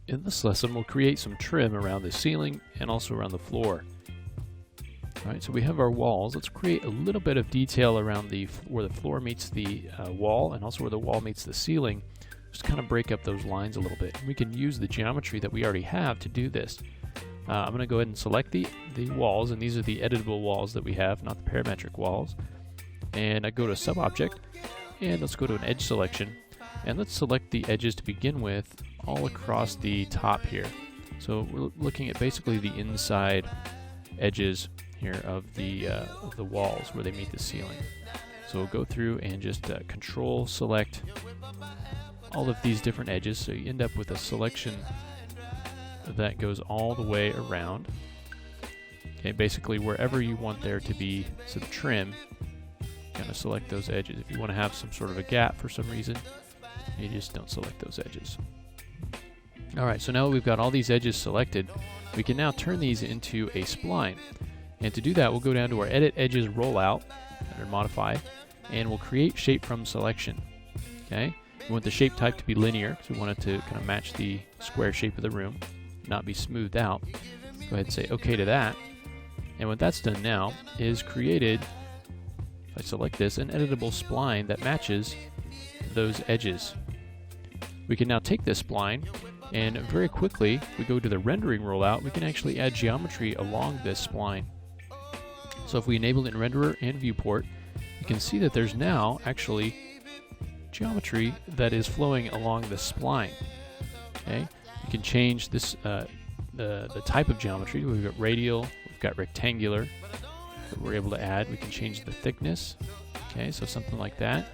In this lesson, we'll create some trim around the ceiling and also around the floor. Alright, so we have our walls. Let's create a little bit of detail around where the floor meets the wall and also where the wall meets the ceiling. Just kind of break up those lines a little bit. We can use the geometry that we already have to do this. I'm going to go ahead and select the walls, and these are the editable walls that we have, not the parametric walls. And I go to Sub-Object, and let's go to an edge selection. And let's select the edges to begin with all across the top here. So we're looking at basically the inside edges here of the walls where they meet the ceiling. So we'll go through and just Control select all of these different edges, so you end up with a selection that goes all the way around. Okay, basically wherever you want there to be some trim, kind of select those edges. If you want to have some sort of a gap for some reason, you just don't select those edges. Alright, so now we've got all these edges selected, we can now turn these into a spline. And to do that, we'll go down to our Edit Edges Rollout, under Modify, and we'll create Shape from Selection. Okay, we want the shape type to be linear, so we want it to kind of match the square shape of the room, not be smoothed out. Go ahead and say OK to that. And what that's done now is created, if I select this, an editable spline that matches those edges. We can now take this spline and very quickly, if we go to the rendering rollout, we can actually add geometry along this spline. So if we enable it in renderer and viewport, you can see that there's now actually geometry that is flowing along the spline. Okay, you can change this the type of geometry. We've got radial, we've got rectangular that we're able to add. We can change the thickness. Okay, so something like that.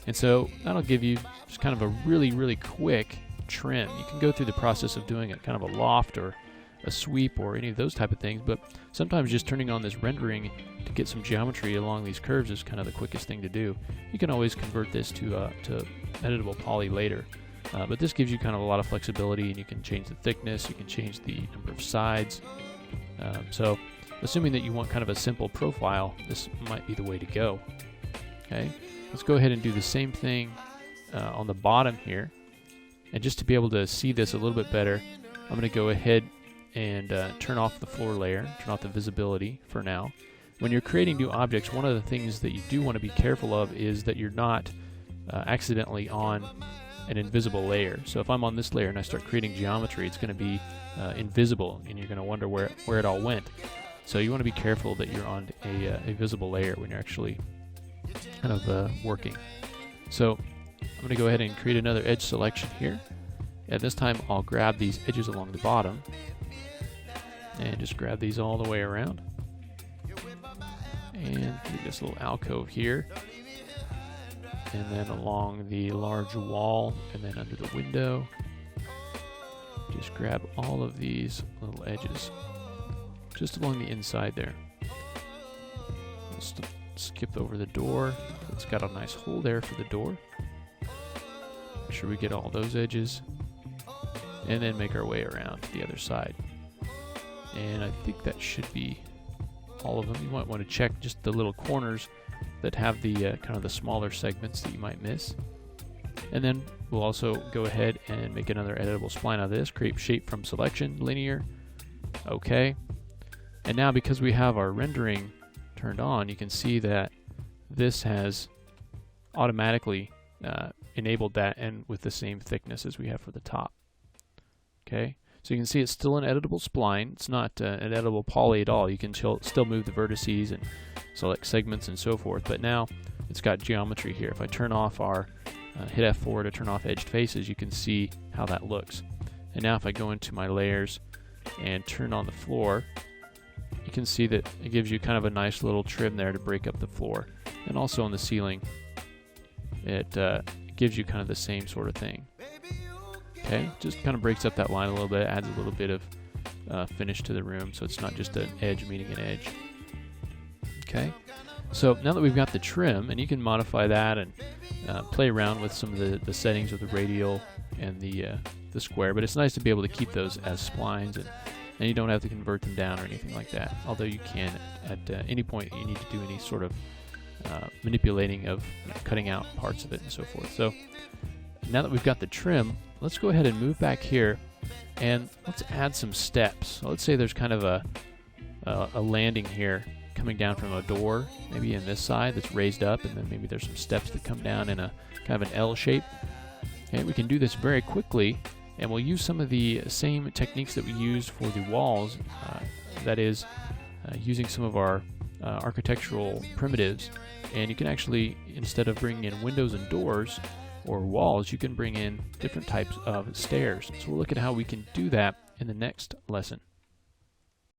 And so that'll give you just kind of a really quick trim. You can go through the process of doing it kind of a loft or a sweep or any of those type of things, but sometimes just turning on this rendering to get some geometry along these curves is kind of the quickest thing to do. You can always convert this to editable poly later, but this gives you kind of a lot of flexibility, and you can change the thickness, you can change the number of sides. So assuming that you want kind of a simple profile, this might be the way to go. Okay, let's go ahead and do the same thing on the bottom here. And just to be able to see this a little bit better, I'm going to go ahead and turn off the floor layer, turn off the visibility for now. When you're creating new objects, one of the things that you do want to be careful of is that you're not accidentally on an invisible layer. So if I'm on this layer and I start creating geometry, it's going to be invisible, and you're going to wonder where it all went. So you want to be careful that you're on a visible layer when you're actually kind of working. So I'm going to go ahead and create another edge selection here. And this time I'll grab these edges along the bottom and just grab these all the way around. And create this little alcove here. And then along the large wall and then under the window. Just grab all of these little edges just along the inside there. We'll skip over the door. It's got a nice hole there for the door. Make sure we get all those edges, and then make our way around to the other side. And I think that should be all of them. You might want to check just the little corners that have the kind of the smaller segments that you might miss. And then we'll also go ahead and make another editable spline out of this. Create shape from selection, linear. Okay. And now because we have our rendering turned on, you can see that this has automatically enabled that, and with the same thickness as we have for the top. Okay, so you can see it's still an editable spline. It's not an editable poly at all. You can still move the vertices and select segments and so forth, but now it's got geometry here. If I turn off our hit F4 to turn off edged faces, you can see how that looks. And now if I go into my layers and turn on the floor, you can see that it gives you kind of a nice little trim there to break up the floor. And also on the ceiling, it gives you kind of the same sort of thing. Okay, just kind of breaks up that line a little bit, adds a little bit of finish to the room, so it's not just an edge meeting an edge. Okay, so now that we've got the trim, and you can modify that and play around with some of the settings of the radial and the square, but it's nice to be able to keep those as splines, and you don't have to convert them down or anything like that, although you can at any point that you need to do any sort of manipulating of cutting out parts of it and so forth. So now that we've got the trim, let's go ahead and move back here And let's add some steps. So let's say there's kind of a landing here coming down from a door, maybe in this side that's raised up, and then maybe there's some steps that come down in a kind of an L shape. Okay, we can do this very quickly, and we'll use some of the same techniques that we use for the walls, that is, using some of our architectural primitives. And you can actually, instead of bringing in windows and doors or walls, you can bring in different types of stairs. So we'll look at how we can do that in the next lesson.